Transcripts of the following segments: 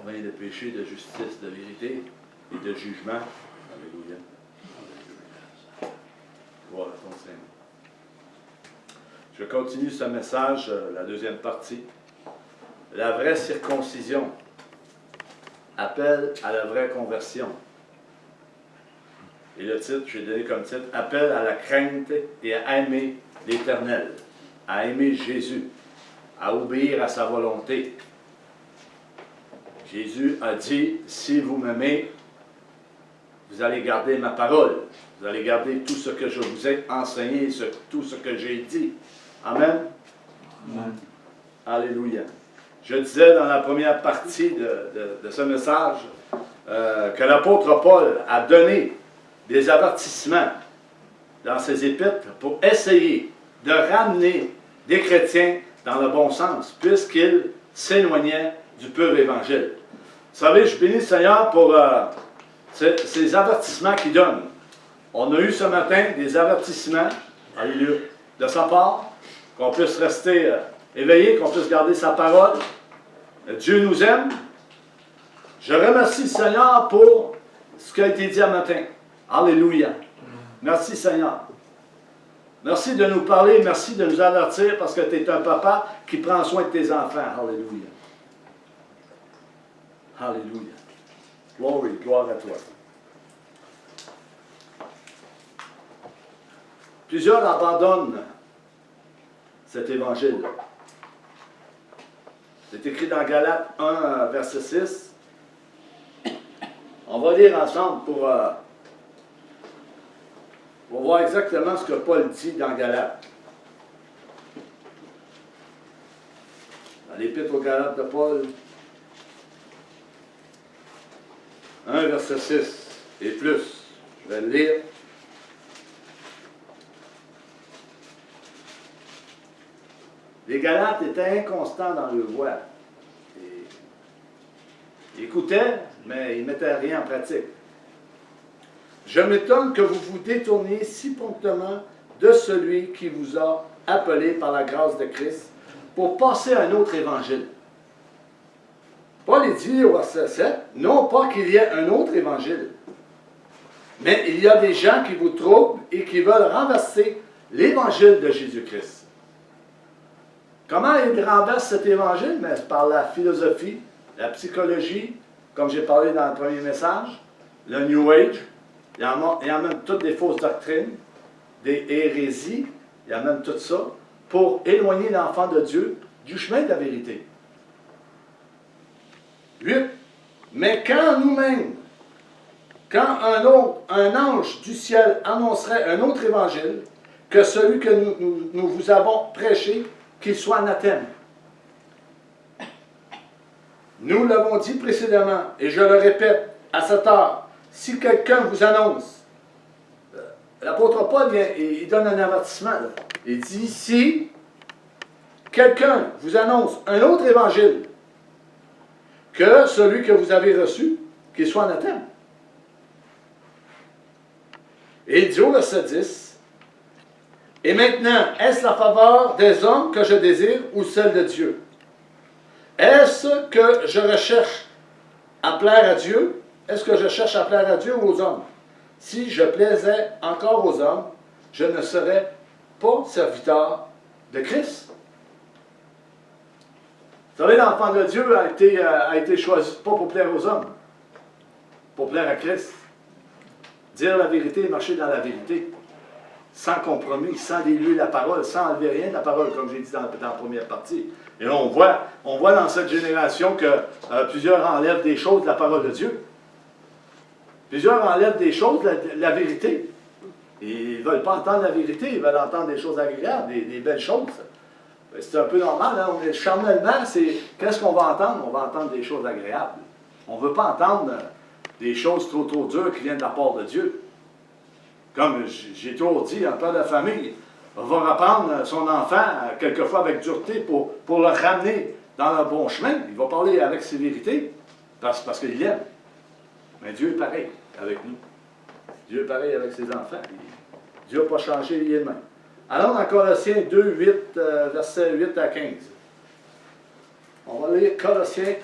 vain de péché, de justice, de vérité et de jugement. Alléluia. Gloire à ton Seigneur. Je continue ce message, la deuxième partie. La vraie circoncision. Appel à la vraie conversion. Et le titre, j'ai donné comme titre, Appel à la crainte et à aimer l'Éternel, à aimer Jésus, à obéir à sa volonté. Jésus a dit, si vous m'aimez, vous allez garder ma parole. Vous allez garder tout ce que je vous ai enseigné, tout ce que j'ai dit. Amen. Amen. Alléluia. Je disais dans la première partie de ce message que l'apôtre Paul a donné des avertissements dans ses épîtres pour essayer de ramener des chrétiens dans le bon sens, puisqu'ils s'éloignaient du pur évangile. Vous savez, je bénis le Seigneur pour ces avertissements qu'il donne. On a eu ce matin des avertissements, alléluia, de sa part, qu'on puisse rester éveillé, qu'on puisse garder sa parole. Dieu nous aime. Je remercie le Seigneur pour ce qui a été dit ce matin. Alléluia. Merci Seigneur. Merci de nous parler, merci de nous avertir parce que tu es un papa qui prend soin de tes enfants. Alléluia. Alléluia. Glory, gloire à toi. Plusieurs abandonnent cet évangile. C'est écrit dans Galates 1, verset 6. On va lire ensemble pour voir exactement ce que Paul dit dans Galates. Dans l'Épître aux Galates de Paul, 1, verset 6 et plus. Je vais le lire. Les Galates étaient inconstants dans leur voie. Ils écoutaient, mais ils ne mettaient rien en pratique. Je m'étonne que vous vous détourniez si promptement de celui qui vous a appelé par la grâce de Christ pour passer à un autre évangile. Paul dit au verset 7, non pas qu'il y ait un autre évangile, mais il y a des gens qui vous troublent et qui veulent renverser l'évangile de Jésus-Christ. Comment ils renversent cet évangile? Mais par la philosophie, la psychologie, comme j'ai parlé dans le premier message, le New Age, il y a même toutes des fausses doctrines, des hérésies, il y a même tout ça, pour éloigner l'enfant de Dieu du chemin de la vérité. 8. Mais quand nous-mêmes, quand un ange du ciel annoncerait un autre évangile que celui que nous vous avons prêché, qu'il soit anathème. Nous l'avons dit précédemment, et je le répète à cette heure, si quelqu'un vous annonce, l'apôtre Paul il donne un avertissement, là. Il dit, si quelqu'un vous annonce un autre évangile que celui que vous avez reçu, qu'il soit anathème. Et il dit au verset 10, et maintenant, est-ce la faveur des hommes que je désire ou celle de Dieu? Est-ce que je recherche à plaire à Dieu? Est-ce que je cherche à plaire à Dieu ou aux hommes? Si je plaisais encore aux hommes, je ne serais pas serviteur de Christ. Vous savez, l'enfant de Dieu a été choisi pas pour plaire aux hommes, pour plaire à Christ. Dire la vérité, marcher dans la vérité. Sans compromis, sans diluer la parole, sans enlever rien de la parole, comme j'ai dit dans la première partie. Et là, on voit dans cette génération que plusieurs enlèvent des choses de la parole de Dieu. Plusieurs enlèvent des choses de la vérité. Et ils ne veulent pas entendre la vérité, ils veulent entendre des choses agréables, des belles choses. C'est un peu normal, hein? Charnellement, qu'est-ce qu'on va entendre? On va entendre des choses agréables. On ne veut pas entendre des choses trop dures qui viennent de la part de Dieu. Comme j'ai toujours dit, un père de famille va reprendre son enfant, quelquefois avec dureté, pour le ramener dans le bon chemin. Il va parler avec sévérité, parce qu'il l'aime. Mais Dieu est pareil avec nous. Dieu est pareil avec ses enfants. Dieu n'a pas changé, il est le même. Allons dans Colossiens 2, 8, versets 8 à 15. On va lire Colossiens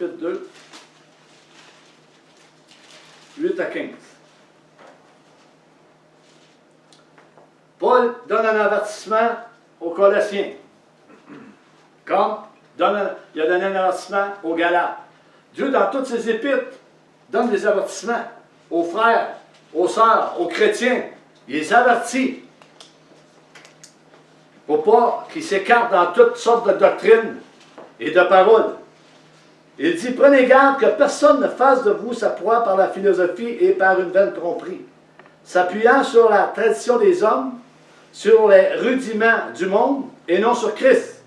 chapitre 2, 8 à 15. Paul donne un avertissement aux Colossiens. Comme il a donné un avertissement aux Galates. Dieu, dans toutes ses épîtres, donne des avertissements aux frères, aux sœurs, aux chrétiens. Il les avertit. Pour pas qu'ils s'écartent dans toutes sortes de doctrines et de paroles. Il dit, prenez garde que personne ne fasse de vous sa proie par la philosophie et par une vaine tromperie, s'appuyant sur la tradition des hommes, sur les rudiments du monde et non sur Christ.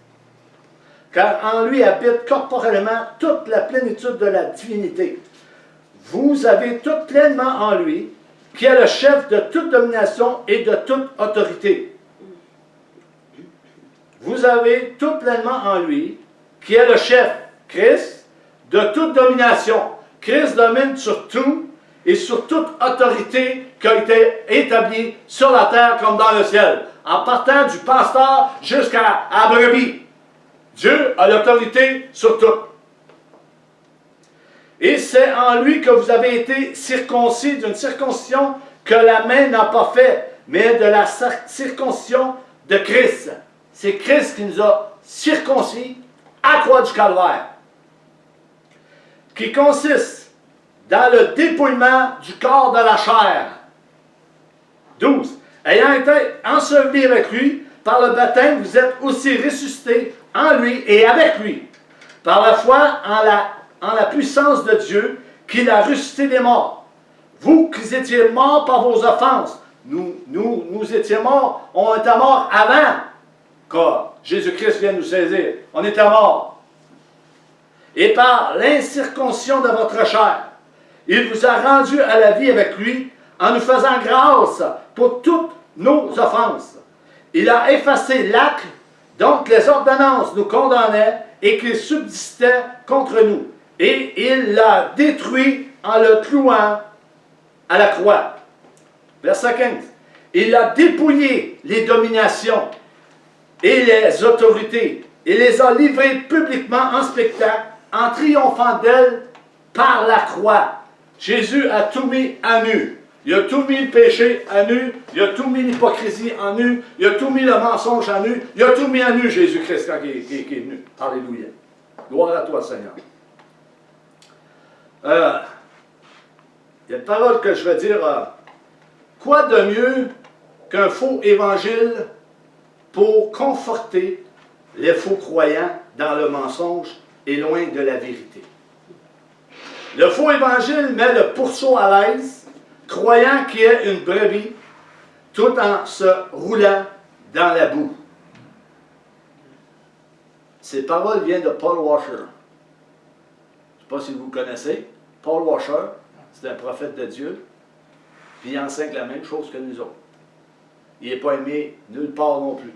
Car en lui habite corporellement toute la plénitude de la divinité. Vous avez tout pleinement en lui, qui est le chef de toute domination et de toute autorité. Vous avez tout pleinement en lui, qui est le chef, Christ, de toute domination. Christ domine sur tout et sur toute autorité qui a été établie sur la terre comme dans le ciel, en partant du pasteur jusqu'à la brebis. Dieu a l'autorité sur tout. Et c'est en lui que vous avez été circoncis d'une circoncision que la main n'a pas fait, mais de la circoncision de Christ. C'est Christ qui nous a circoncis à la croix du Calvaire, qui consiste dans le dépouillement du corps de la chair. 12. Ayant été ensevelis avec lui, par le baptême, vous êtes aussi ressuscités en lui et avec lui, par la foi en la puissance de Dieu, qui l'a ressuscité des morts. Vous qui étiez morts par vos offenses, nous étions morts, on était morts avant que Jésus-Christ vienne nous saisir. On était morts. Et par l'incirconcision de votre chair, il vous a rendus à la vie avec lui, en nous faisant grâce pour toutes nos offenses. Il a effacé l'acte dont les ordonnances nous condamnaient et qui subsistaient contre nous. Et il l'a détruit en le clouant à la croix. Verset 15. Il a dépouillé les dominations et les autorités. Il les a livrées publiquement en spectacle, en triomphant d'elles par la croix. Jésus a tout mis à nu. Il a tout mis le péché à nu, il a tout mis l'hypocrisie à nu, il a tout mis le mensonge à nu, il a tout mis à nu Jésus-Christ quand il est venu. Alléluia. Gloire à toi, Seigneur. Il y a une parole que je veux dire. Quoi de mieux qu'un faux évangile pour conforter les faux croyants dans le mensonge et loin de la vérité? Le faux évangile met le pourceau à l'aise, croyant qu'il est une brebis, tout en se roulant dans la boue. Ces paroles viennent de Paul Washer. Je ne sais pas si vous connaissez. Paul Washer, c'est un prophète de Dieu, puis il enseigne la même chose que nous autres. Il n'est pas aimé nulle part non plus.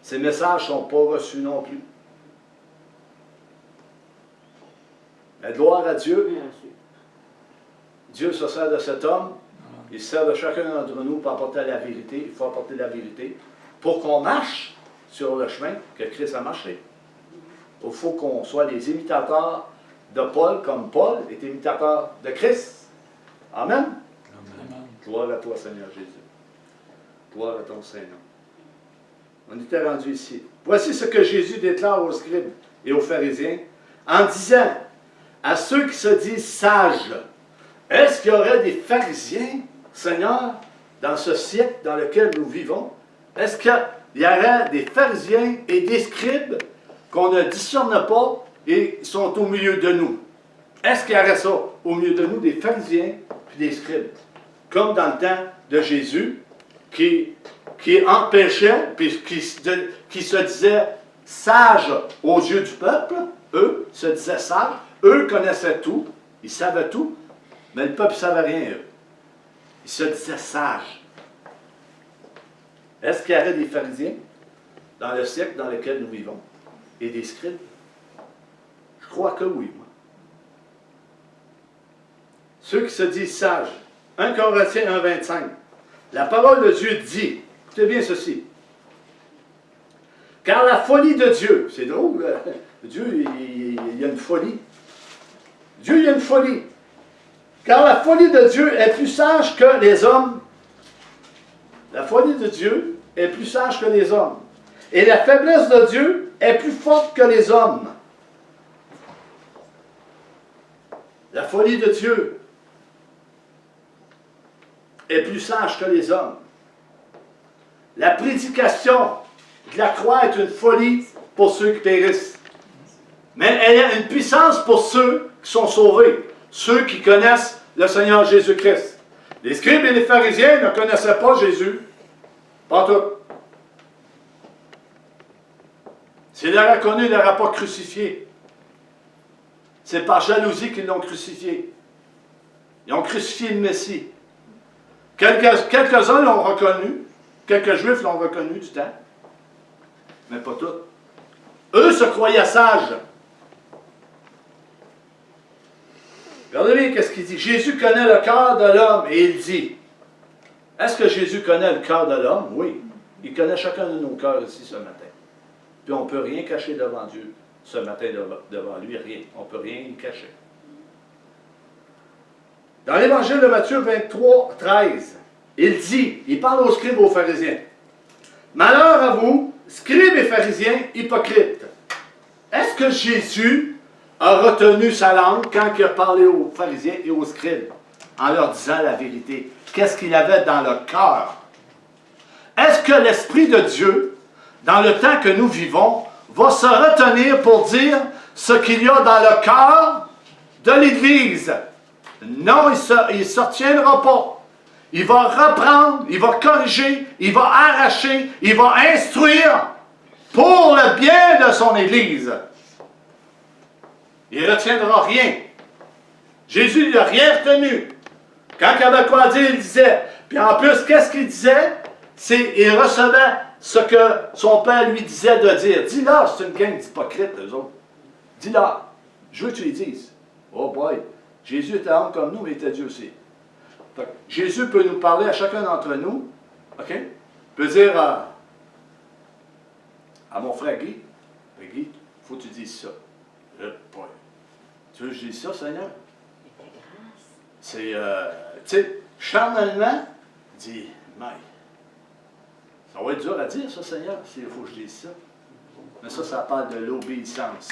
Ses messages ne sont pas reçus non plus. Mais gloire à Dieu. Dieu se sert de cet homme, il se sert de chacun d'entre nous pour apporter la vérité. Il faut apporter la vérité pour qu'on marche sur le chemin que Christ a marché. Il faut qu'on soit les imitateurs de Paul, comme Paul est imitateur de Christ. Amen. Amen. Gloire à toi, Seigneur Jésus. Gloire à ton Seigneur. On était rendu ici. Voici ce que Jésus déclare aux scribes et aux pharisiens en disant à ceux qui se disent sages: est-ce qu'il y aurait des pharisiens, Seigneur, dans ce siècle dans lequel nous vivons? Est-ce qu'il y aurait des pharisiens et des scribes qu'on ne discerne pas et sont au milieu de nous? Est-ce qu'il y aurait ça au milieu de nous, des pharisiens et des scribes? Comme dans le temps de Jésus, qui empêchait, puis qui se disait sages aux yeux du peuple. Eux se disaient sages, eux connaissaient tout, ils savaient tout, mais le peuple ne savait rien, eux. Ils se disaient sages. Est-ce qu'il y aurait des pharisiens dans le siècle dans lequel nous vivons et des scribes? Je crois que oui, moi. Ceux qui se disent sages. 1 Corinthiens 1,25. La parole de Dieu dit, écoutez bien ceci, car la folie de Dieu, c'est drôle, Dieu, il y a une folie Dieu, il y a une folie. Car la folie de Dieu est plus sage que les hommes. La folie de Dieu est plus sage que les hommes. Et la faiblesse de Dieu est plus forte que les hommes. La folie de Dieu est plus sage que les hommes. La prédication de la croix est une folie pour ceux qui périssent. Mais elle a une puissance pour ceux qui sont sauvés, ceux qui connaissent le Seigneur Jésus-Christ. Les scribes et les pharisiens ne connaissaient pas Jésus. Pas tout. S'ils l'auraient connu, ils ne l'auraient pas crucifié. C'est par jalousie qu'ils l'ont crucifié. Ils ont crucifié le Messie. Quelques-uns l'ont reconnu. Quelques Juifs l'ont reconnu du temps. Mais pas tous. Eux se croyaient sages. Regardez bien qu'est-ce qu'il dit. Jésus connaît le cœur de l'homme et il dit. Est-ce que Jésus connaît le cœur de l'homme? Oui. Il connaît chacun de nos cœurs ici ce matin. Puis on ne peut rien cacher devant Dieu ce matin devant lui. Rien. On ne peut rien y cacher. Dans l'évangile de Matthieu 23, 13, il parle aux scribes et aux pharisiens. Malheur à vous, scribes et pharisiens hypocrites. Est-ce que Jésus a retenu sa langue quand il a parlé aux pharisiens et aux scribes en leur disant la vérité? Qu'est-ce qu'il avait dans le cœur? Est-ce que l'Esprit de Dieu, dans le temps que nous vivons, va se retenir pour dire ce qu'il y a dans le cœur de l'Église? Non, il ne se retiendra pas. Il va reprendre, il va corriger, il va arracher, il va instruire pour le bien de son Église. Il ne retiendra rien. Jésus n'a rien retenu. Quand il avait quoi dire, il disait. Puis en plus, qu'est-ce qu'il disait? Il recevait ce que son père lui disait de dire. Dis-leur, c'est une gang d'hypocrites, eux autres. Dis-leur. Je veux que tu les dises. Oh boy, Jésus était homme comme nous, mais il était Dieu aussi. Donc, Jésus peut nous parler à chacun d'entre nous. OK? Il peut dire à mon frère Guy, Guy, il faut que tu dises ça. Boy. Tu veux que je dise ça, Seigneur? C'est, tu sais, charnellement, il dit, mais, ça va être dur à dire, ça, Seigneur, s'il faut que je dise ça. Mais ça parle de l'obéissance.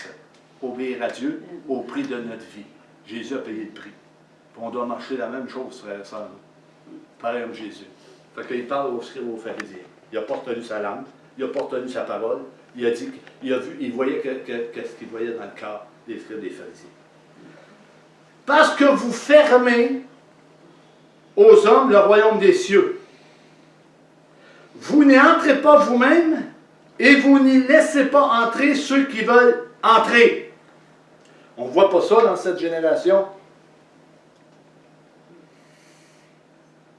Obéir à Dieu au prix de notre vie. Jésus a payé le prix. Puis on doit marcher la même chose, frère et sœur. Pareil comme Jésus. Fait qu'il parle aux scribes et aux pharisiens. Il n'a pas retenu sa langue, il n'a pas retenu sa parole. Il a dit il voyait qu'est-ce qu'il voyait dans le cœur des scribes et des pharisiens. Parce que vous fermez aux hommes le royaume des cieux. Vous n'y entrez pas vous-même et vous n'y laissez pas entrer ceux qui veulent entrer. On ne voit pas ça dans cette génération.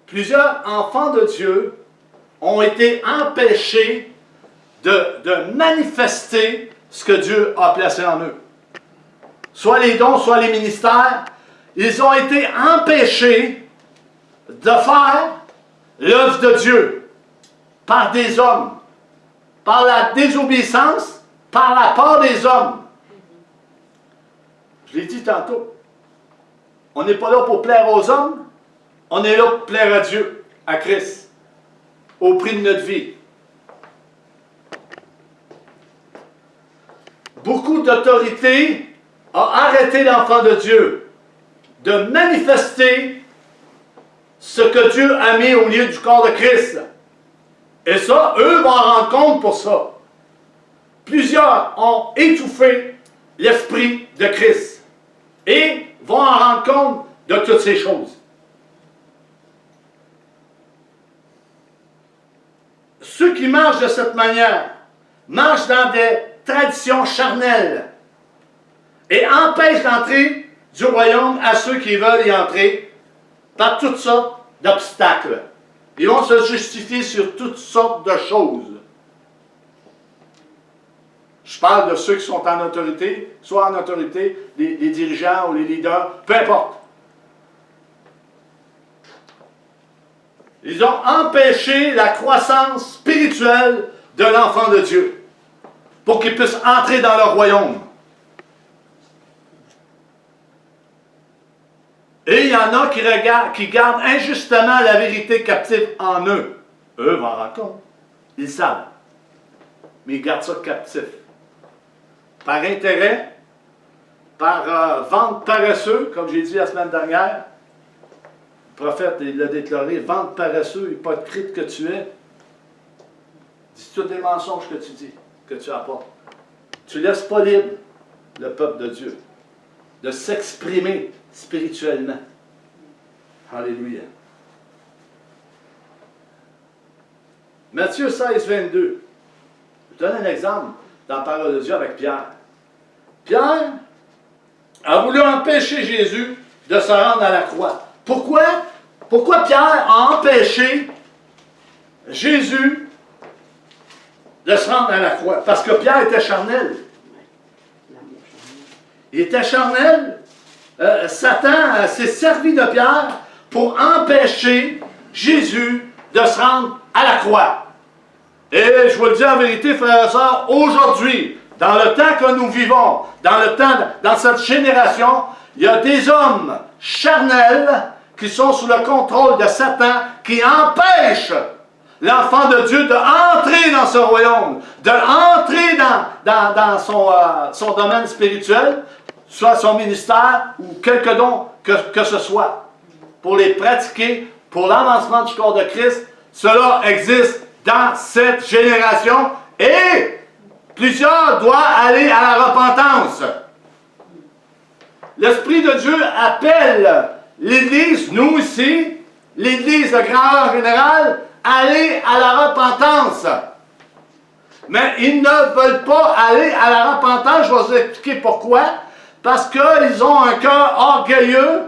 Plusieurs enfants de Dieu ont été empêchés de manifester ce que Dieu a placé en eux. Soit les dons, soit les ministères, ils ont été empêchés de faire l'œuvre de Dieu par des hommes, par la désobéissance, par la part des hommes. Je l'ai dit tantôt, on n'est pas là pour plaire aux hommes, on est là pour plaire à Dieu, à Christ, au prix de notre vie. Beaucoup d'autorités ont arrêté l'enfant de Dieu de manifester ce que Dieu a mis au milieu du corps de Christ. Et ça, eux vont en rendre compte pour ça. Plusieurs ont étouffé l'esprit de Christ et vont en rendre compte de toutes ces choses. Ceux qui marchent de cette manière marchent dans des traditions charnelles et empêchent l'entrée du royaume à ceux qui veulent y entrer par toutes sortes d'obstacles. Ils vont se justifier sur toutes sortes de choses. Je parle de ceux qui sont en autorité, soit en autorité, les dirigeants ou les leaders, peu importe. Ils ont empêché la croissance spirituelle de l'enfant de Dieu pour qu'il puisse entrer dans leur royaume. Et il y en a qui gardent injustement la vérité captive en eux. Eux vont en rendre compte. Ils savent. Mais ils gardent ça captif. Par intérêt, par vente paresseux, comme j'ai dit la semaine dernière, le prophète il l'a déclaré, vente paresseux, hypocrite que tu es, dis tous des mensonges que tu dis, que tu apportes. Tu laisses pas libre le peuple de Dieu de s'exprimer spirituellement. Alléluia. Matthieu 16, 22. Je vous donne un exemple dans la parole de Dieu avec Pierre. Pierre a voulu empêcher Jésus de se rendre à la croix. Pourquoi? Pourquoi Pierre a empêché Jésus de se rendre à la croix? Parce que Pierre était charnel. Il était charnel. Satan s'est servi de Pierre pour empêcher Jésus de se rendre à la croix. Et je vous le dis en vérité, frères et sœurs, aujourd'hui, dans le temps que nous vivons, dans cette génération, il y a des hommes charnels qui sont sous le contrôle de Satan, qui empêchent l'enfant de Dieu d'entrer dans ce royaume, d'entrer dans son domaine spirituel, soit son ministère ou quelque don que ce soit, pour les pratiquer, pour l'avancement du corps de Christ. Cela existe dans cette génération et plusieurs doivent aller à la repentance. L'Esprit de Dieu appelle l'Église, nous ici, l'Église, le grand général, à aller à la repentance. Mais ils ne veulent pas aller à la repentance. Je vais vous expliquer pourquoi. Parce qu'ils ont un cœur orgueilleux.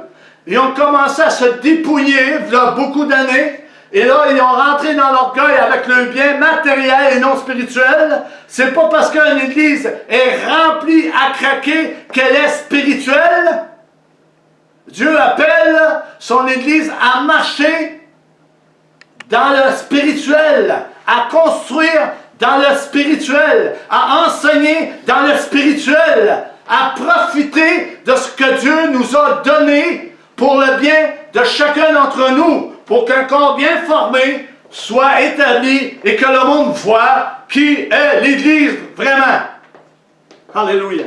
Ils ont commencé à se dépouiller il y a beaucoup d'années. Et là, ils ont rentré dans l'orgueil avec le bien matériel et non spirituel. C'est pas parce qu'une église est remplie à craquer qu'elle est spirituelle. Dieu appelle son église à marcher dans le spirituel, à construire dans le spirituel, à enseigner dans le spirituel, à profiter de ce que Dieu nous a donné pour le bien de chacun d'entre nous, pour qu'un corps bien formé soit établi et que le monde voit qui est l'Église vraiment. Alléluia.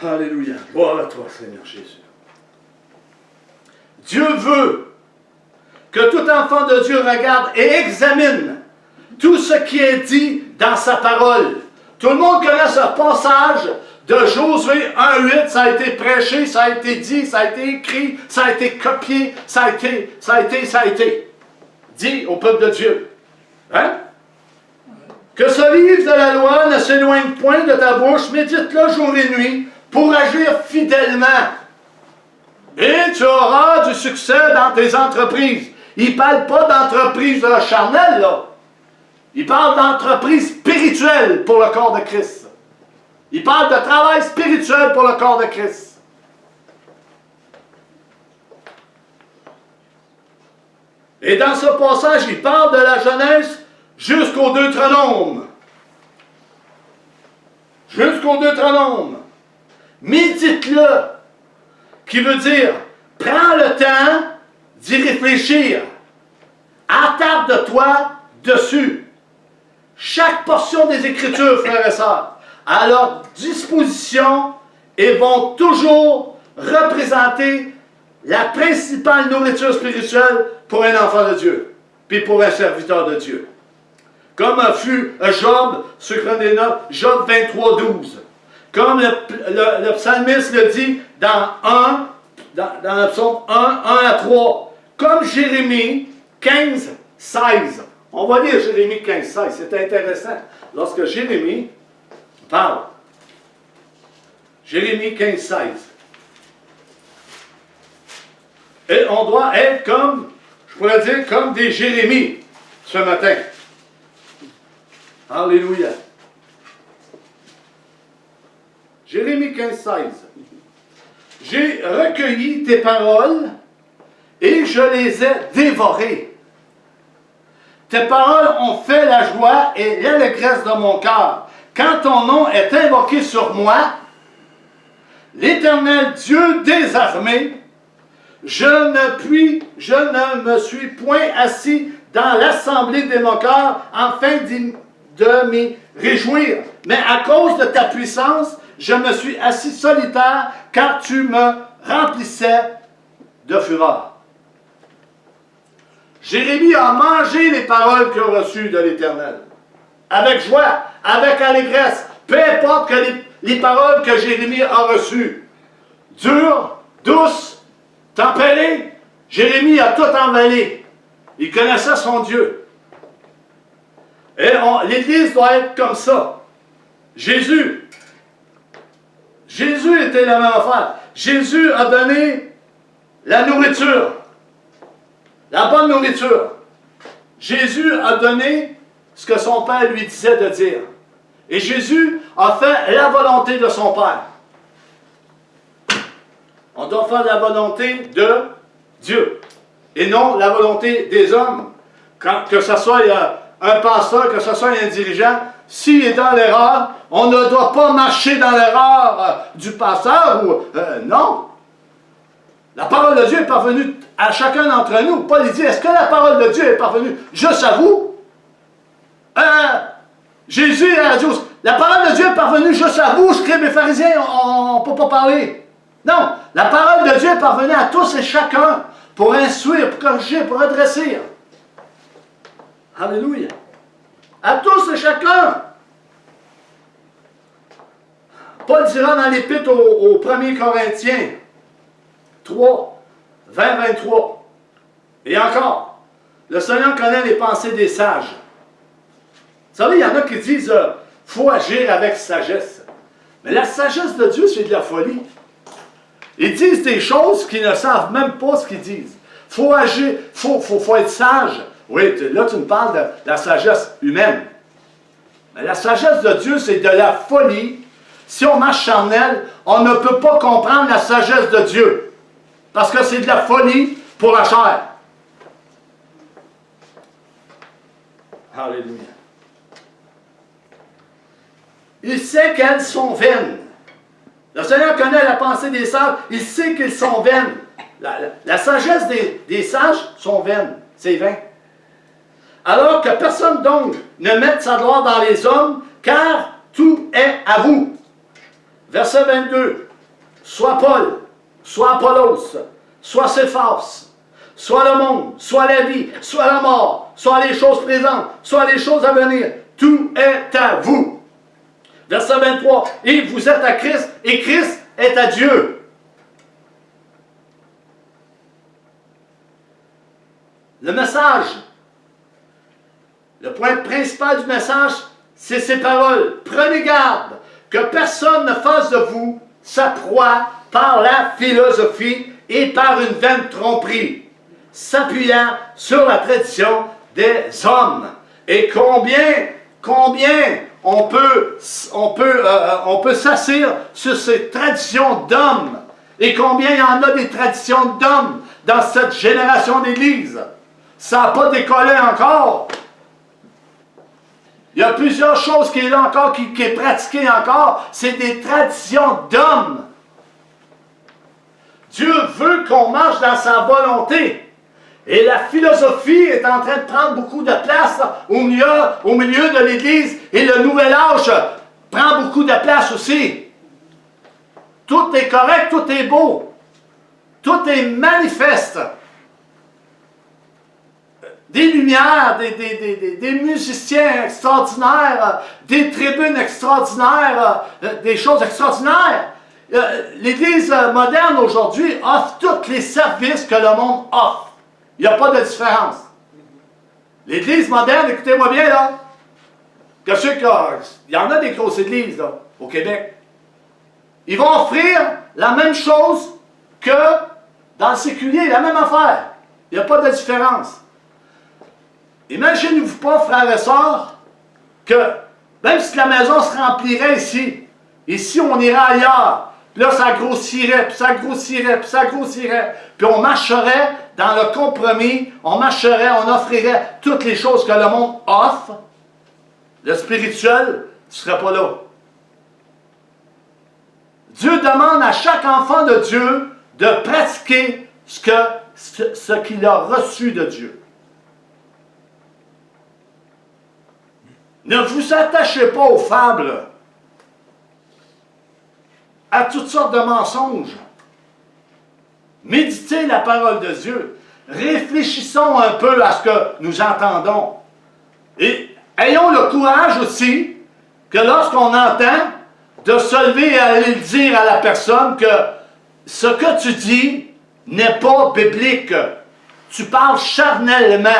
Alléluia. Gloire à toi, Seigneur Jésus. Dieu veut que tout enfant de Dieu regarde et examine tout ce qui est dit dans sa parole. Tout le monde connaît ce passage de Josué 1:8, ça a été prêché, ça a été dit, ça a été écrit, ça a été copié, ça a été dit au peuple de Dieu. Hein? Que ce livre de la loi ne s'éloigne point de ta bouche, médite-le jour et nuit pour agir fidèlement. Et tu auras du succès dans tes entreprises. Il ne parle pas d'entreprise charnelle, là. Il parle d'entreprise spirituelle pour le corps de Christ. Il parle de travail spirituel pour le corps de Christ. Et dans ce passage, il parle de la Genèse jusqu'au Deutéronome. Jusqu'au Deutéronome. Médite-le, qui veut dire, prends le temps d'y réfléchir. Attarde-toi dessus. Chaque portion des Écritures, frères et sœurs, à leur disposition et vont toujours représenter la principale nourriture spirituelle pour un enfant de Dieu, puis pour un serviteur de Dieu. Comme fut Job, ceux qui prennent des notes, Job 23:12. Comme le psalmiste le dit dans le psaume 1:3. Comme Jérémie 15:16. On va lire Jérémie 15:16, c'est intéressant. Lorsque Jérémie parle. Jérémie 15:16. Et on doit être comme, je pourrais dire, comme des Jérémies ce matin. Alléluia. Jérémie 15:16. J'ai recueilli tes paroles et je les ai dévorées. Tes paroles ont fait la joie et l'allégresse de mon cœur. Quand ton nom est invoqué sur moi, l'Éternel Dieu des armées, je ne me suis point assis dans l'assemblée des moqueurs afin de m'y réjouir. Mais à cause de ta puissance, je me suis assis solitaire, car tu me remplissais de fureur. Jérémie a mangé les paroles qu'il a reçues de l'Éternel. Avec joie, avec allégresse, peu importe que les paroles que Jérémie a reçues. Dures, douces, tempérées, Jérémie a tout envalé. Il connaissait son Dieu. Et l'Église doit être comme ça. Jésus était la même affaire. Jésus a donné la nourriture. La bonne nourriture. Jésus a donné ce que son Père lui disait de dire. Et Jésus a fait la volonté de son Père. On doit faire la volonté de Dieu. Et non la volonté des hommes. Que ce soit un pasteur, que ce soit un dirigeant, s'il est dans l'erreur, on ne doit pas marcher dans l'erreur du pasteur. Non. La parole de Dieu est parvenue à chacun d'entre nous. Paul dit, est-ce que la parole de Dieu est parvenue juste à vous? Jésus a dit, la parole de Dieu est parvenue juste à vous, scribes et pharisiens, on ne peut pas parler. Non, la parole de Dieu est parvenue à tous et chacun pour instruire, pour corriger, pour redresser. Alléluia. À tous et chacun. Paul dira dans l'épître aux 1er Corinthiens 3, 20-23. Et encore, le Seigneur connaît les pensées des sages. Vous savez, il y en a qui disent faut agir avec sagesse. Mais la sagesse de Dieu, c'est de la folie. Ils disent des choses qu'ils ne savent même pas ce qu'ils disent. Il faut agir, faut être sage. Oui, là, tu me parles de la sagesse humaine. Mais la sagesse de Dieu, c'est de la folie. Si on marche charnel, on ne peut pas comprendre la sagesse de Dieu. Parce que c'est de la folie pour la chair. Alléluia. Il sait qu'elles sont vaines. Le Seigneur connaît la pensée des sages. Il sait qu'elles sont vaines. La sagesse des sages sont vaines. C'est vain. Alors que personne donc ne mette sa gloire dans les hommes, car tout est à vous. Verset 22. Soit Paul, soit Apollos, soit Céphas, soit le monde, soit la vie, soit la mort, soit les choses présentes, soit les choses à venir. Tout est à vous. Verset 23. Et vous êtes à Christ, et Christ est à Dieu. Le message, le point principal du message, c'est ces paroles. Prenez garde que personne ne fasse de vous sa proie par la philosophie et par une vaine tromperie, s'appuyant sur la tradition des hommes. Et combien on peut s'asseoir sur ces traditions d'hommes. Et combien il y en a des traditions d'hommes dans cette génération d'Église. Ça n'a pas décollé encore. Il y a plusieurs choses qui est là encore, qui est pratiquée encore. C'est des traditions d'hommes. Dieu veut qu'on marche dans sa volonté. Et la philosophie est en train de prendre beaucoup de place au milieu de l'Église. Et le nouvel âge prend beaucoup de place aussi. Tout est correct, tout est beau. Tout est manifeste. Des lumières, des musiciens extraordinaires, des tribunes extraordinaires, des choses extraordinaires. L'Église moderne aujourd'hui offre tous les services que le monde offre. Il n'y a pas de différence. L'Église moderne, écoutez-moi bien là, il y en a des grosses églises là, au Québec. Ils vont offrir la même chose que dans le séculier, la même affaire. Il n'y a pas de différence. Imaginez-vous pas, frères et sœurs, que même si la maison se remplirait ici on irait ailleurs, puis là ça grossirait, puis ça grossirait, puis ça grossirait, puis on marcherait dans le compromis, on offrirait toutes les choses que le monde offre, le spirituel ne serait pas là. Dieu demande à chaque enfant de Dieu de pratiquer ce qu'il a reçu de Dieu. Ne vous attachez pas aux fables, à toutes sortes de mensonges. Méditez la parole de Dieu. Réfléchissons un peu à ce que nous entendons. Et ayons le courage aussi que lorsqu'on entend, de se lever et aller dire à la personne que ce que tu dis n'est pas biblique. Tu parles charnellement.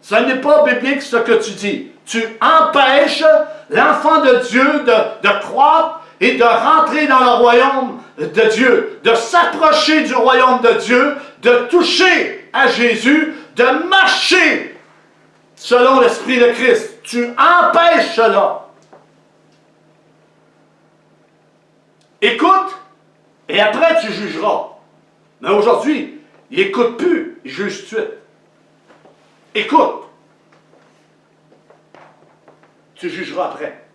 Ce n'est pas biblique ce que tu dis. Tu empêches l'enfant de Dieu de croître et de rentrer dans le royaume de Dieu, de s'approcher du royaume de Dieu, de toucher à Jésus, de marcher selon l'Esprit de Christ. Tu empêches cela. Écoute, et après tu jugeras. Mais aujourd'hui, il n'écoute plus, il juge tout de suite. Écoute. Tu jugeras après,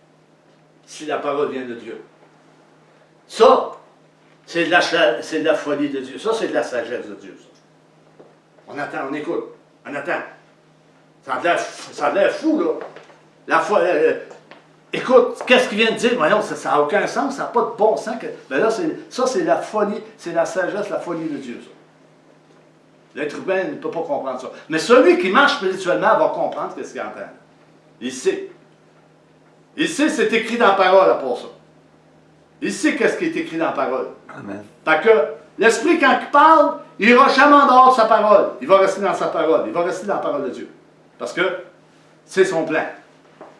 si la parole vient de Dieu. Ça, c'est de la folie de Dieu. Ça, c'est de la sagesse de Dieu. Ça. On attend, on écoute, on attend. Ça a l'air fou, là. La foi, écoute, qu'est-ce qu'il vient de dire? Voyons, ça n'a aucun sens, ça n'a pas de bon sens. Mais là, ça, c'est la folie, c'est la sagesse, la folie de Dieu, ça. L'être humain ne peut pas comprendre ça. Mais celui qui marche spirituellement va comprendre ce qu'il entend. Il sait. Il sait, c'est écrit dans la parole pour ça. Il sait qu'est-ce qui est écrit dans la parole. Amen. Fait que l'Esprit, quand il parle, il n'ira jamais en dehors de sa parole. Il va rester dans sa parole. Il va rester dans la parole de Dieu. Parce que c'est son plan.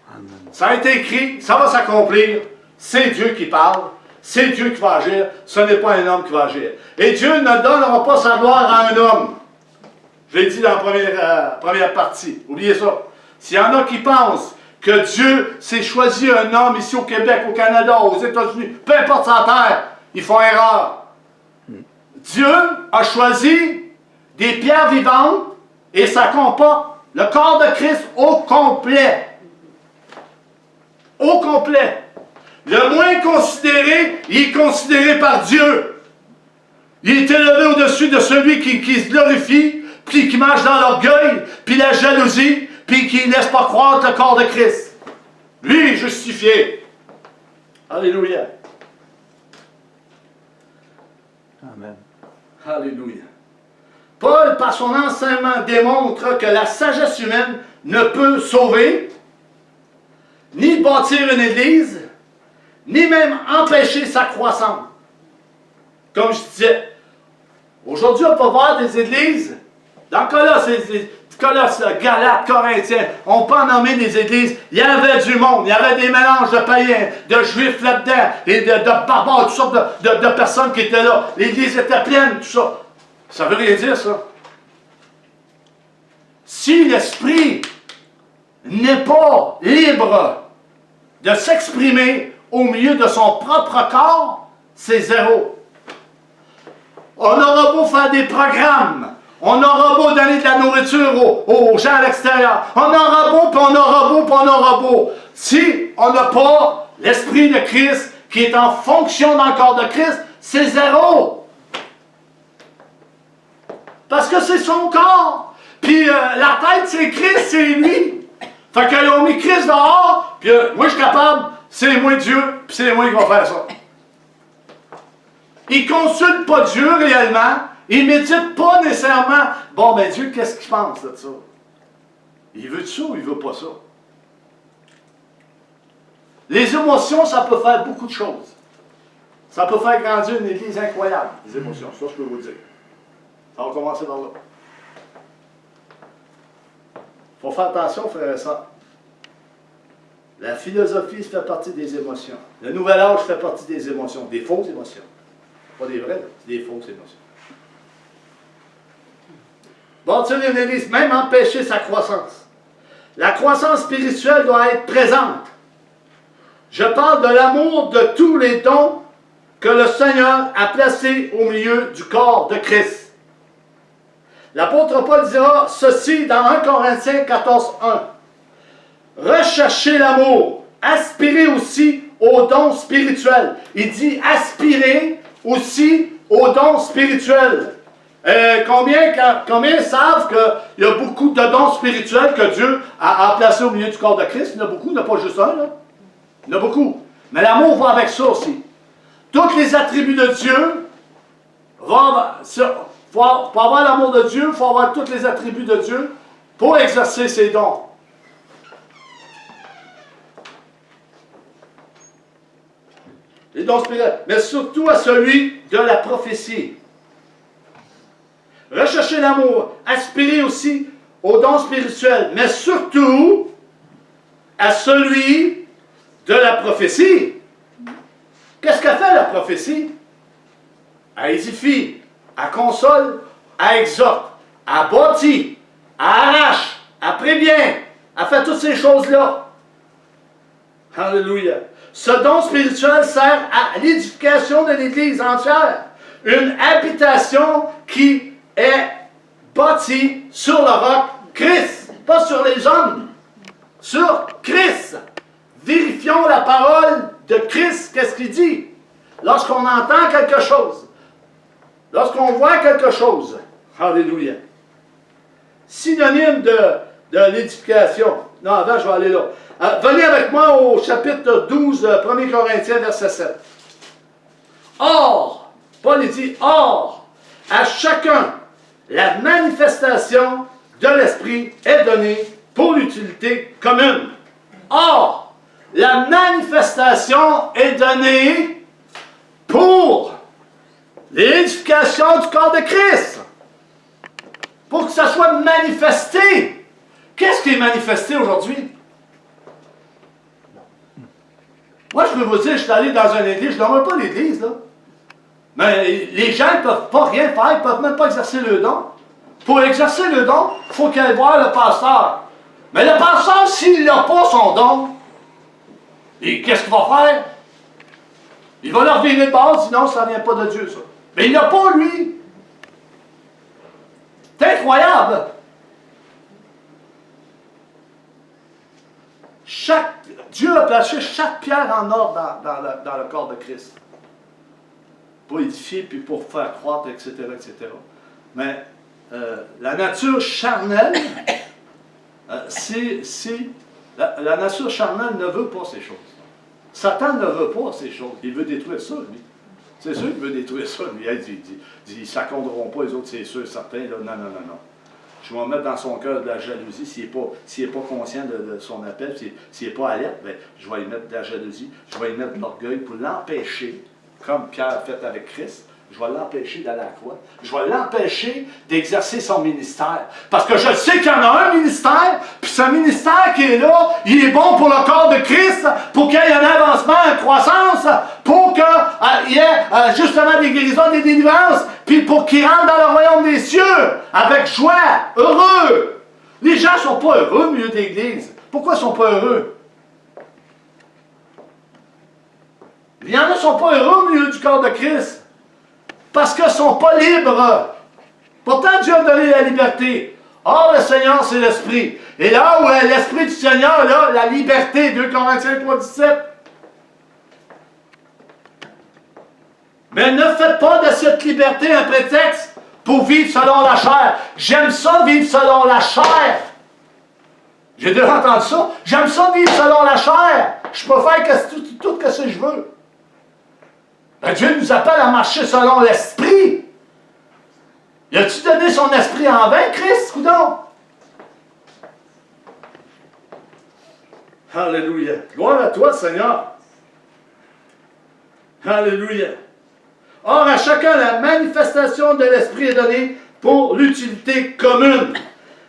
Amen. Ça a été écrit, ça va s'accomplir. C'est Dieu qui parle. C'est Dieu qui va agir. Ce n'est pas un homme qui va agir. Et Dieu ne donnera pas sa gloire à un homme. Je l'ai dit dans la première partie. Oubliez ça. S'il y en a qui pensent que Dieu s'est choisi un homme ici au Québec, au Canada, aux États-Unis, peu importe sa terre, ils font erreur. Dieu a choisi des pierres vivantes et ça comporte le corps de Christ au complet. Au complet. Le moins considéré, il est considéré par Dieu. Il est élevé au-dessus de celui qui se glorifie, puis qui marche dans l'orgueil, puis la jalousie, puis qui ne laisse pas croître le corps de Christ. Lui est justifié. Alléluia. Amen. Alléluia. Paul, par son enseignement, démontre que la sagesse humaine ne peut sauver, ni bâtir une église, ni même empêcher sa croissance. Comme je disais, aujourd'hui, on peut voir des églises, dans Colosse, Galates, Corinthiens, on peut en nommer des églises, il y avait du monde, il y avait des mélanges de païens, de juifs là-dedans, et de barbares, toutes sortes de personnes qui étaient là. L'église était pleine, tout ça. Ça veut rien dire, ça. Si l'esprit n'est pas libre de s'exprimer au milieu de son propre corps, c'est zéro. On aura beau faire des programmes, on aura beau donner de la nourriture aux gens à l'extérieur, on aura beau, puis on aura beau, puis on aura beau. Si on n'a pas l'Esprit de Christ qui est en fonction dans le corps de Christ, c'est zéro. Parce que c'est son corps. Puis la tête, c'est Christ, c'est lui. Fait qu'ils ont mis Christ dehors, puis moi je suis capable, c'est moi Dieu, puis c'est moi qui va faire ça. Ils ne consultent pas Dieu réellement, ils ne méditent pas nécessairement, bon ben Dieu, qu'est-ce qu'il pense de ça? Il veut ça ou il ne veut pas ça? Les émotions, ça peut faire beaucoup de choses. Ça peut faire grandir une église incroyable, les émotions, ça je peux vous le dire. Ça va commencer par là. Il faut faire attention, frère et sœurs. La philosophie fait partie des émotions. Le nouvel âge fait partie des émotions, des fausses émotions. Pas des vraies, c'est des fausses émotions. Bâtir une église, même empêcher sa croissance. La croissance spirituelle doit être présente. Je parle de l'amour de tous les dons que le Seigneur a placés au milieu du corps de Christ. L'apôtre Paul dira ceci dans 1 Corinthiens 14, 1. Recherchez l'amour, aspirez aussi aux dons spirituels. Il dit aspirez aussi aux dons spirituels. Combien savent qu'il y a beaucoup de dons spirituels que Dieu a placés au milieu du corps de Christ? Il y en a beaucoup, il n'y en a pas juste un, là. Il y en a beaucoup. Mais l'amour va avec ça aussi. Tous les attributs de Dieu, pour avoir l'amour de Dieu, il faut avoir tous les attributs de Dieu pour exercer ses dons. Les dons spirituels, mais surtout à celui de la prophétie. Recherchez l'amour, aspirez aussi aux dons spirituels, mais surtout à celui de la prophétie. Qu'est-ce qu'a fait la prophétie? Elle édifie, elle console, elle exhorte, elle bâtit, elle arrache, elle prévient, elle fait toutes ces choses-là. Alléluia. Ce don spirituel sert à l'édification de l'Église entière. Une habitation qui est bâtie sur le roc Christ, pas sur les hommes, sur Christ. Vérifions la parole de Christ, qu'est-ce qu'il dit? Lorsqu'on entend quelque chose, lorsqu'on voit quelque chose, alléluia. Synonyme de l'édification. Non, avant, je vais aller là. Venez avec moi au chapitre 12, 1 Corinthiens, verset 7. Or, Paul dit, or, à chacun, la manifestation de l'Esprit est donnée pour l'utilité commune. Or, la manifestation est donnée pour l'édification du corps de Christ. Pour que ça soit manifesté. Qu'est-ce qui est manifesté aujourd'hui? Moi, je peux vous dire, je suis allé dans une église, je ne nommerai pas l'église, là. Mais les gens ne peuvent pas rien faire, ils ne peuvent même pas exercer le don. Pour exercer le don, il faut qu'ils aillent voir le pasteur. Mais le pasteur, s'il n'a pas son don, qu'est-ce qu'il va faire? Il va leur virer de base, sinon ça ne vient pas de Dieu, ça. Mais il n'a pas, lui. C'est incroyable. Dieu a placé chaque pierre en ordre dans le corps de Christ. Pour édifier, puis pour faire croître, etc., etc. Mais la nature charnelle, la nature charnelle ne veut pas ces choses. Satan ne veut pas ces choses. Il veut détruire ça, lui. C'est sûr qu'il veut détruire ça, lui. Il dit, ils ne s'accorderont pas, les autres, c'est sûr, certains. Là. Non, non, non, non. Je vais mettre dans son cœur de la jalousie. S'il n'est pas conscient de son appel, s'il n'est pas alerte, bien, je vais y mettre de la jalousie, je vais y mettre de l'orgueil pour l'empêcher, comme Pierre a fait avec Christ. Je vais l'empêcher d'aller à la croix. Je vais l'empêcher d'exercer son ministère. Parce que je sais qu'il y en a un ministère, puis ce ministère qui est là, il est bon pour le corps de Christ, pour qu'il y ait un avancement, une croissance, pour qu'il y ait justement des guérisons, des délivrances, puis pour qu'il rentre dans le royaume des cieux, avec joie, heureux. Les gens ne sont pas heureux au milieu de l'Église. Pourquoi ils ne sont pas heureux? Il y en a qui ne sont pas heureux au milieu du corps de Christ. Parce qu'ils ne sont pas libres. Pourtant, Dieu a donné la liberté. Or, le Seigneur, c'est l'Esprit. Et là où est l'Esprit du Seigneur, là, la liberté, 2 Corinthiens 3, 17. Mais ne faites pas de cette liberté un prétexte pour vivre selon la chair. J'aime ça, vivre selon la chair. J'ai déjà entendu ça. J'aime ça, vivre selon la chair. Je peux faire tout ce que je veux. Ben, Dieu nous appelle à marcher selon l'Esprit. Y a-tu donné son esprit en vain, Christ, coudonc? Alléluia. Gloire à toi, Seigneur. Alléluia. Or, à chacun, la manifestation de l'Esprit est donnée pour l'utilité commune.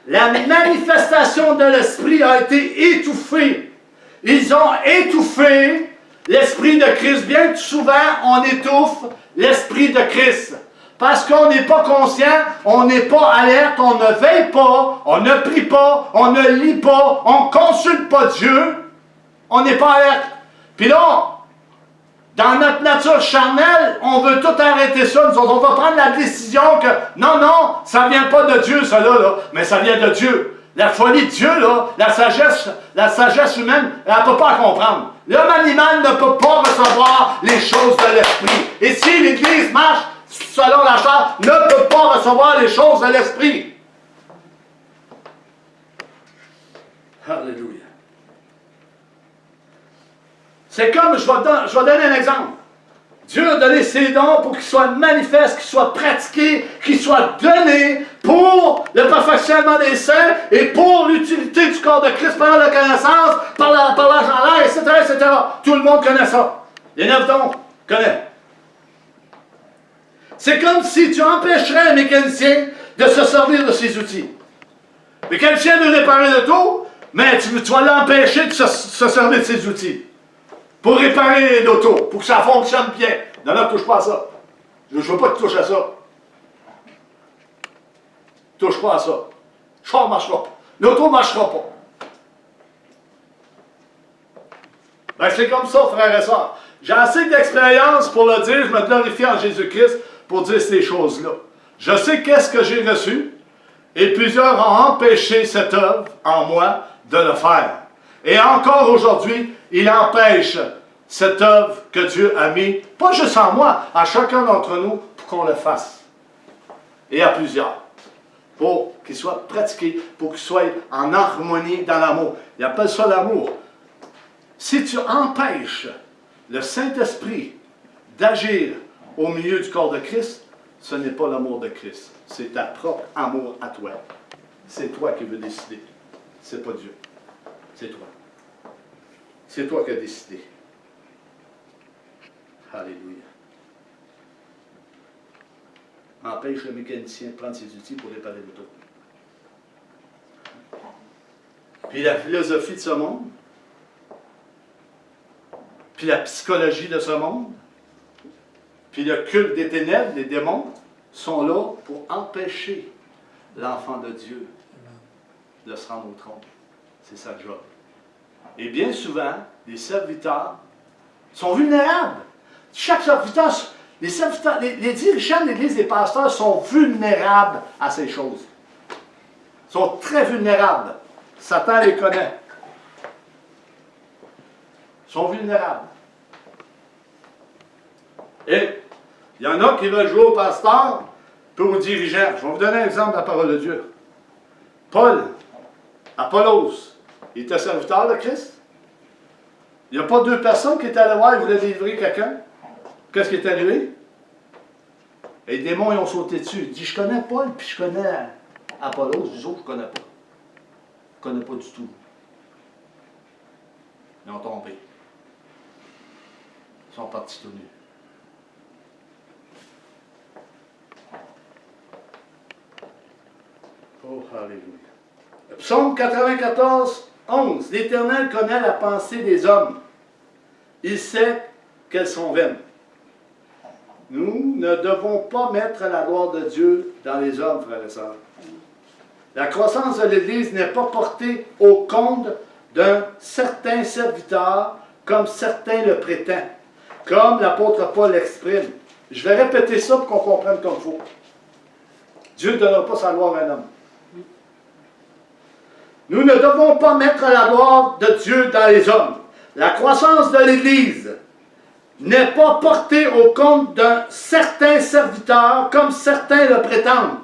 La manifestation de l'Esprit a été étouffée. Ils ont étouffé l'Esprit de Christ. Bien que souvent, on étouffe l'Esprit de Christ. Parce qu'on n'est pas conscient, on n'est pas alerte, on ne veille pas, on ne prie pas, on ne lit pas, on ne consulte pas Dieu. On n'est pas alerte. Puis là, dans notre nature charnelle, on veut tout arrêter ça. Nous autres, on va prendre la décision que non, non, ça ne vient pas de Dieu, ça là, mais ça vient de Dieu. La folie de Dieu, là, la sagesse humaine, elle ne peut pas comprendre. L'homme animal ne peut pas recevoir les choses de l'esprit. Et si l'Église marche selon la chair, ne peut pas recevoir les choses de l'esprit. Alléluia. C'est comme, je vais donner un exemple. Dieu a donné ses dons pour qu'ils soient manifestes, qu'ils soient pratiqués, qu'ils soient donnés pour le perfectionnement des saints et pour l'utilité du corps de Christ par la connaissance, par l'âge en l'air, etc., etc. Tout le monde connaît ça. Les 9 dons connaissent. C'est comme si tu empêcherais un mécanicien de se servir de ses outils. Le mécanicien veut réparer l'auto, mais tu vas l'empêcher de se servir de ses outils. Pour réparer l'auto, pour que ça fonctionne bien. Non, non, touche pas à ça. Je ne veux pas que tu touches à ça. Touche pas à ça. Le char ne marchera pas. L'auto ne marchera pas. Ben, c'est comme ça, frères et sœurs. J'ai assez d'expérience pour le dire, je me glorifie en Jésus-Christ pour dire ces choses-là. Je sais qu'est-ce que j'ai reçu, et plusieurs ont empêché cette œuvre en moi de le faire. Et encore aujourd'hui, il empêche cette œuvre que Dieu a mis, pas juste en moi, à chacun d'entre nous, pour qu'on le fasse. Et à plusieurs. Pour qu'il soit pratiqué, pour qu'il soit en harmonie dans l'amour. Il appelle ça l'amour. Si tu empêches le Saint-Esprit d'agir au milieu du corps de Christ, ce n'est pas l'amour de Christ. C'est ta propre amour à toi. C'est toi qui veux décider. C'est pas Dieu. C'est toi. C'est toi qui as décidé. Alléluia. Empêche le mécanicien de prendre ses outils pour réparer l'auto. Puis la philosophie de ce monde, puis la psychologie de ce monde, puis le culte des ténèbres, les démons, sont là pour empêcher l'enfant de Dieu de se rendre au trône. C'est sa job. Et bien souvent, les serviteurs sont vulnérables. Chaque serviteur, les dirigeants de l'Église, les pasteurs sont vulnérables à ces choses. Ils sont très vulnérables. Satan les connaît. Ils sont vulnérables. Et il y en a qui veulent jouer au pasteur puis aux dirigeants. Je vais vous donner un exemple de la parole de Dieu. Paul, Apollos, il était serviteur de Christ. Il n'y a pas 2 personnes qui étaient allées voir et voulaient délivrer quelqu'un. Qu'est-ce qui est arrivé? Et les démons, ils ont sauté dessus. Il dit, je connais Paul, puis je connais Apollos. Les autres, je ne connais pas. Je ne connais pas du tout. Ils ont tombé. Ils sont partis tout nus. Oh, alléluia. Psaume 94, 11. L'Éternel connaît la pensée des hommes. Il sait qu'elles sont vaines. Nous ne devons pas mettre la gloire de Dieu dans les hommes, frères et sœurs. La croissance de l'Église n'est pas portée au compte d'un certain serviteur, comme certains le prétendent, comme l'apôtre Paul l'exprime. Je vais répéter ça pour qu'on comprenne comme il faut. Dieu ne donnera pas sa gloire à un homme. Nous ne devons pas mettre la gloire de Dieu dans les hommes. La croissance de l'Église n'est pas portée au compte d'un certain serviteur, comme certains le prétendent.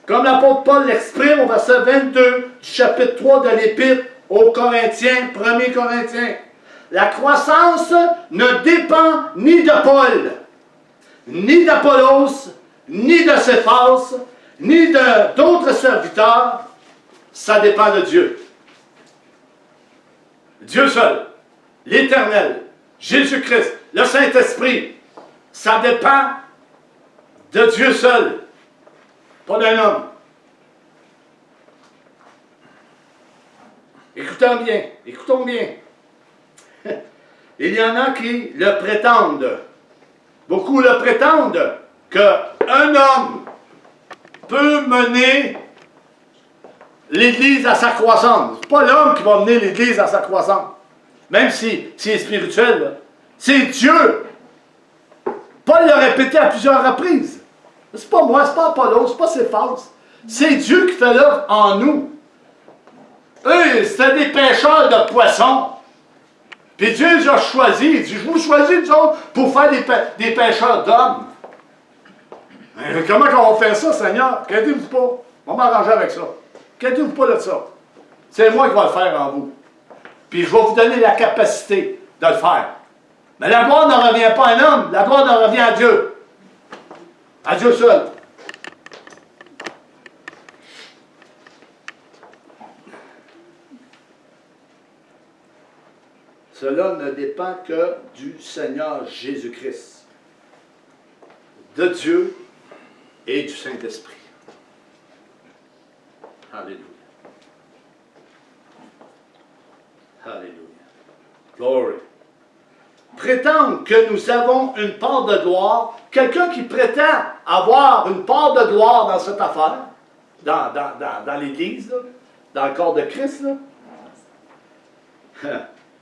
Comme l'apôtre Paul l'exprime au verset 22 du chapitre 3 de l'Épître aux Corinthiens, 1er Corinthiens. La croissance ne dépend ni de Paul, ni d'Apollos, ni de Céphas, ni d'autres serviteurs. Ça dépend de Dieu. Dieu seul, l'Éternel, Jésus-Christ, le Saint-Esprit. Ça dépend de Dieu seul, pas d'un homme. Écoutons bien. Il y en a qui le prétendent. Beaucoup le prétendent qu'un homme peut mener l'Église à sa croissance. Ce n'est pas l'homme qui va mener l'Église à sa croissance. Même si c'est spirituel. C'est Dieu. Paul l'a répété à plusieurs reprises. C'est pas moi, c'est pas Apollos, c'est pas Céphas. C'est Dieu qui fait l'œuvre en nous. Eux, c'était des pêcheurs de poissons. Puis Dieu les a choisis. Il dit, je vous choisis, nous autres, pour faire des pêcheurs d'hommes. Mais comment on va faire ça, Seigneur? Inquiétez-vous pas. On va m'arranger avec ça. Inquiétez-vous pas de ça. C'est moi qui vais le faire en vous. Puis je vais vous donner la capacité de le faire. Mais la gloire ne revient pas à un homme. La gloire ne revient à Dieu. À Dieu seul. Cela ne dépend que du Seigneur Jésus-Christ, de Dieu et du Saint-Esprit. Alléluia. Alléluia. Glory. Prétendre que nous avons une part de gloire, quelqu'un qui prétend avoir une part de gloire dans cette affaire, dans l'Église, dans le corps de Christ, là,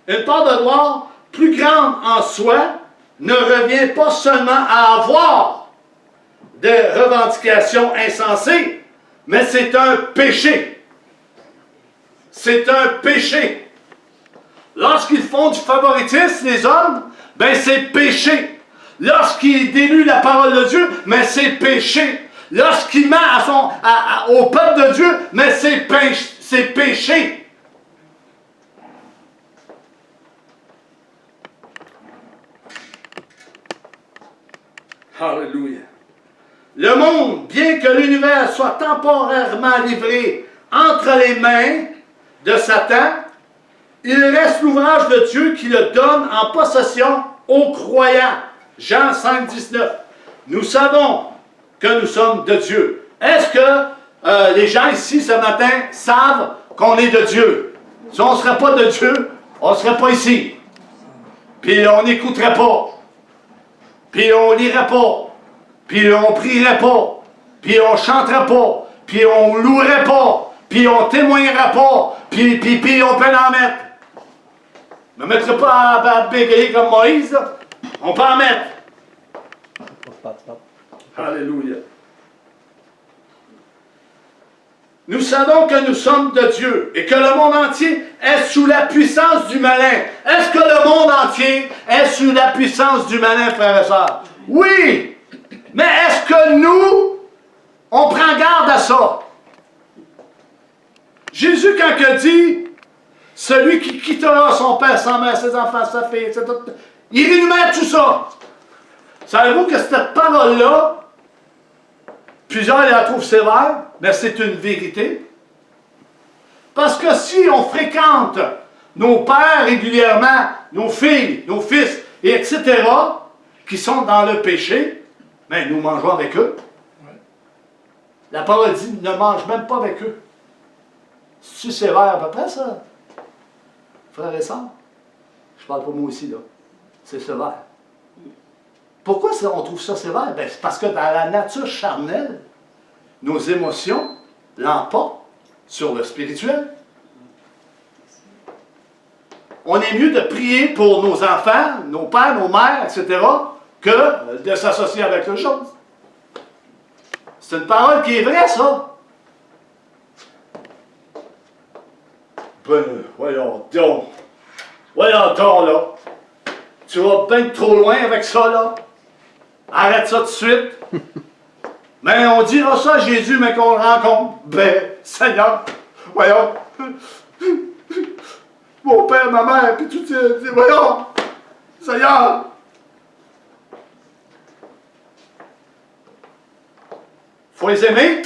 une part de gloire plus grande en soi ne revient pas seulement à avoir des revendications insensées, mais c'est un péché. C'est un péché. Lorsqu'ils font du favoritisme, les hommes, ben c'est péché. Lorsqu'ils dénuent la parole de Dieu, mais c'est péché. Lorsqu'ils mentent au peuple de Dieu, mais c'est péché. Alléluia. Le monde, bien que l'univers soit temporairement livré entre les mains de Satan, il reste l'ouvrage de Dieu qui le donne en possession aux croyants. Jean 5, 19. Nous savons que nous sommes de Dieu. Est-ce que les gens ici ce matin savent qu'on est de Dieu? Si on ne serait pas de Dieu, on ne serait pas ici. Puis on n'écouterait pas. Puis on lirait pas. Puis on prierait pas. Puis on chanterait pas. Puis on louerait pas. Puis on témoignerait pas. Puis on peut en mettre. Ne mettrait pas à bégayer comme Moïse, là. On peut en mettre. Alléluia. Nous savons que nous sommes de Dieu et que le monde entier est sous la puissance du malin. Est-ce que le monde entier est sous la puissance du malin, frères et sœurs? Oui! Mais est-ce que nous, on prend garde à ça? Jésus, quand il dit, celui qui quittera son père, sa mère, ses enfants, sa fille, etc., il énumère tout ça. Savez-vous que cette parole-là, plusieurs la trouvent sévère, mais c'est une vérité. Parce que si on fréquente nos pères régulièrement, nos filles, nos fils, et etc., qui sont dans le péché, ben nous mangeons avec eux. La parole dit, ne mange même pas avec eux. C'est sévère à peu près, ça? Frères et sœurs? Je parle pas moi aussi, là. C'est sévère. Pourquoi on trouve ça sévère? Ben, c'est parce que dans la nature charnelle, nos émotions l'emportent sur le spirituel. On est mieux de prier pour nos enfants, nos pères, nos mères, etc., que de s'associer avec eux choses. C'est une parole qui est vraie, ça. Ben, voyons donc. Voyons donc, là. Tu vas bien trop loin avec ça, là. Arrête ça tout de suite. Mais on dira ça à Jésus, mais qu'on le rencontre. Ben, Seigneur, voyons. Mon père, ma mère, puis tout ça. Voyons. Seigneur. Faut les aimer.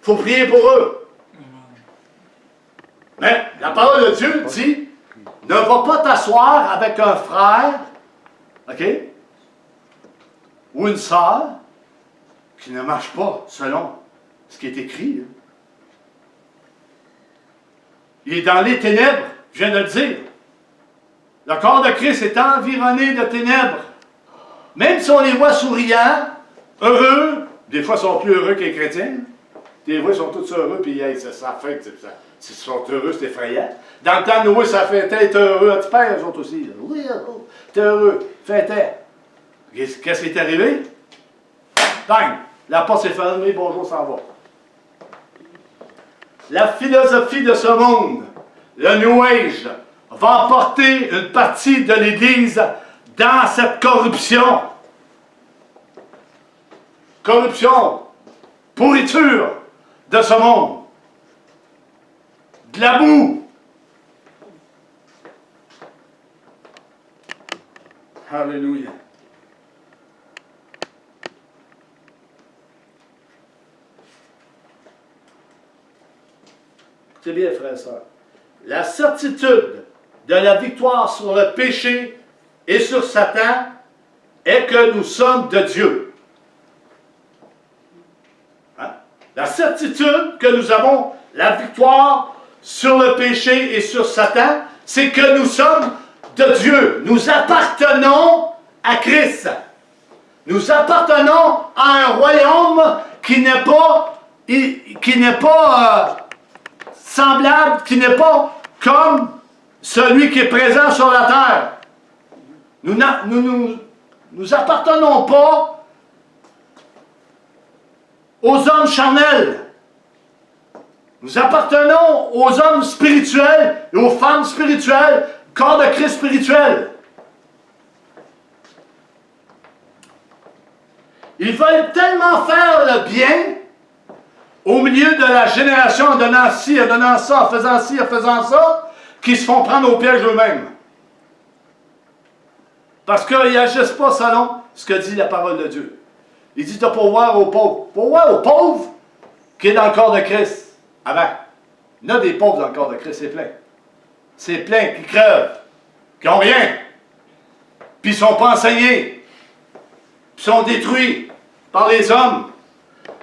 Faut prier pour eux. Mais la parole de Dieu dit, ne va pas t'asseoir avec un frère, OK, ou une sœur qui ne marche pas selon ce qui est écrit. Il est dans les ténèbres, je viens de le dire. Le corps de Christ est environné de ténèbres. Même si on les voit souriants, heureux, des fois ils sont plus heureux que les chrétiens. Des fois ils sont tous heureux, puis hey, ça fait ça. S'ils sont heureux, c'est effrayant. Dans le temps de Noé, ça fait être heureux. Tu perds, eux autres aussi. Là. Oui, t'es heureux. Fais-t'être. Qu'est-ce qui est arrivé? Bang! La porte s'est fermée, bonjour, s'en va. La philosophie de ce monde, le New Age, va emporter une partie de l'Église dans cette corruption. Corruption, pourriture de ce monde. De la boue. Alléluia. Écoutez bien, frères et sœurs. La certitude de la victoire sur le péché et sur Satan est que nous sommes de Dieu. Hein? La certitude que nous avons la victoire sur le péché et sur Satan, c'est que nous sommes de Dieu. Nous appartenons à Christ. Nous appartenons à un royaume qui n'est pas semblable, qui n'est pas comme celui qui est présent sur la terre. Nous appartenons pas aux hommes charnels. Nous appartenons aux hommes spirituels et aux femmes spirituelles, corps de Christ spirituel. Ils veulent tellement faire le bien au milieu de la génération en donnant ci, en donnant ça, en faisant ci, en faisant ça, qu'ils se font prendre au piège eux-mêmes. Parce qu'ils n'agissent pas selon ce que dit la parole de Dieu. Il dit de pourvoir aux pauvres. Pourvoir aux pauvres qui est dans le corps de Christ. Avant. Il y en a des pauvres dans le corps de Christ, c'est plein. C'est plein qui crevent, qui n'ont rien. Puis ils ne sont pas enseignés. Puis ils sont détruits par les hommes.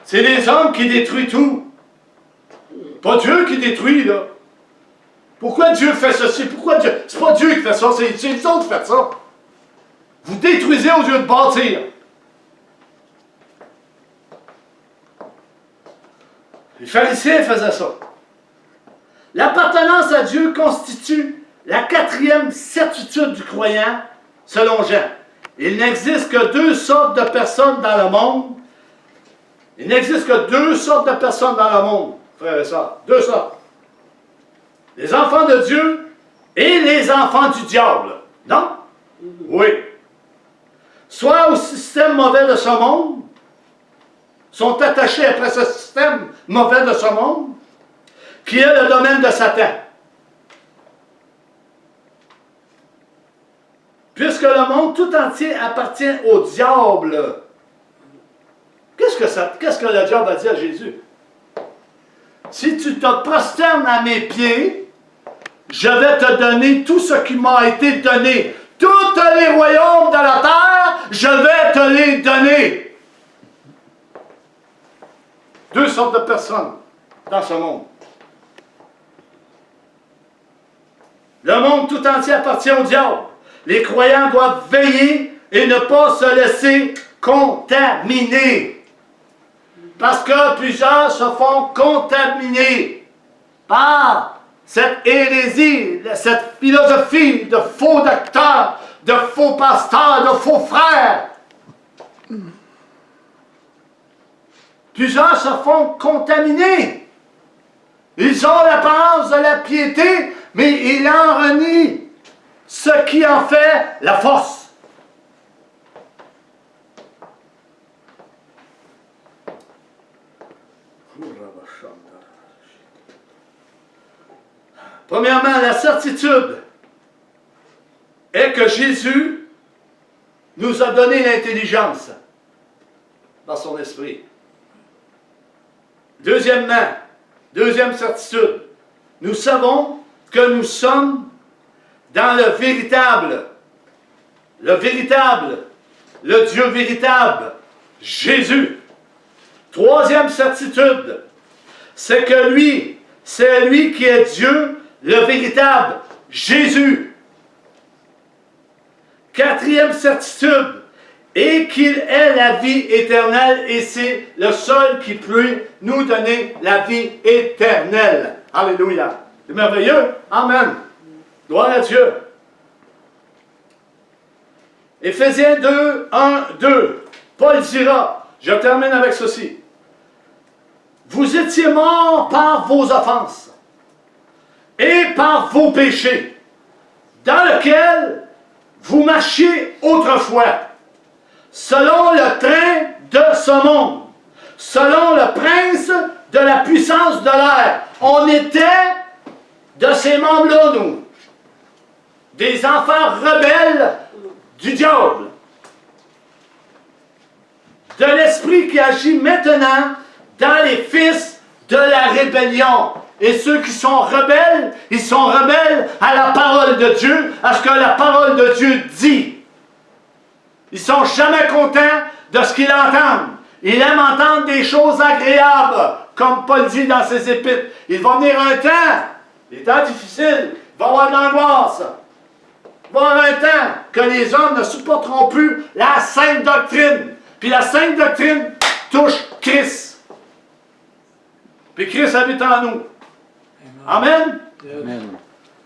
C'est les hommes qui détruisent tout. Pas Dieu qui détruit, là. Pourquoi Dieu fait ceci? Pourquoi Dieu? C'est pas Dieu qui fait ça, c'est vous autres qui faites ça. Vous détruisez au lieu de bâtir. Les pharisiens faisaient ça. L'appartenance à Dieu constitue la quatrième certitude du croyant, selon Jean. Il n'existe que deux sortes de personnes dans le monde. Il n'existe que deux sortes de personnes dans le monde, frères et sœurs. Deux sortes. Les enfants de Dieu et les enfants du diable. Non? Oui. Soit au système mauvais de ce monde, sont attachés après ce système mauvais de ce monde, qui est le domaine de Satan. Puisque le monde tout entier appartient au diable. Qu'est-ce que le diable a dit à Jésus? Si tu te prosternes à mes pieds, je vais te donner tout ce qui m'a été donné. Tous les royaumes de la terre, je vais te les donner. Deux sortes de personnes dans ce monde. Le monde tout entier appartient au diable. Les croyants doivent veiller et ne pas se laisser contaminer. Parce que plusieurs se font contaminer par cette hérésie, cette philosophie de faux docteurs, de faux pasteurs, de faux frères. Plusieurs se font contaminer. Ils ont l'apparence de la piété, mais ils en renient ce qui en fait la force. Premièrement, la certitude est que Jésus nous a donné l'intelligence dans son esprit. Deuxièmement, deuxième certitude, nous savons que nous sommes dans le Dieu véritable, Jésus. Troisième certitude, c'est que lui, c'est lui qui est Dieu, le véritable, Jésus. Quatrième certitude, et qu'il est la vie éternelle, et c'est le seul qui peut nous donner la vie éternelle. Alléluia. C'est merveilleux. Amen. Gloire à Dieu. Éphésiens 2, 1, 2. Paul dira, je termine avec ceci. Vous étiez morts par vos offenses et par vos péchés, dans lequel vous marchiez autrefois, selon le train de ce monde, selon le prince de la puissance de l'air. On était de ces membres-là, nous, des enfants rebelles du diable, de l'esprit qui agit maintenant dans les fils de la rébellion. Et ceux qui sont rebelles, ils sont rebelles à la parole de Dieu, à ce que la parole de Dieu dit. Ils ne sont jamais contents de ce qu'ils entendent. Ils aiment entendre des choses agréables, comme Paul dit dans ses épîtres. Il va venir un temps, des temps difficiles, il va y avoir de l'angoisse. Il va y avoir un temps que les hommes ne supporteront plus la sainte doctrine. Puis la sainte doctrine touche Christ. Puis Christ habite en nous. Amen. Amen.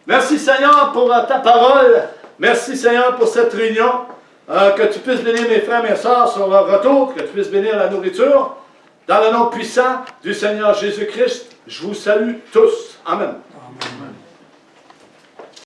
Merci Seigneur pour ta parole. Merci Seigneur pour cette réunion. Que tu puisses bénir mes frères et mes sœurs sur leur retour. Que tu puisses bénir la nourriture. Dans le nom puissant du Seigneur Jésus-Christ, je vous salue tous. Amen. Amen.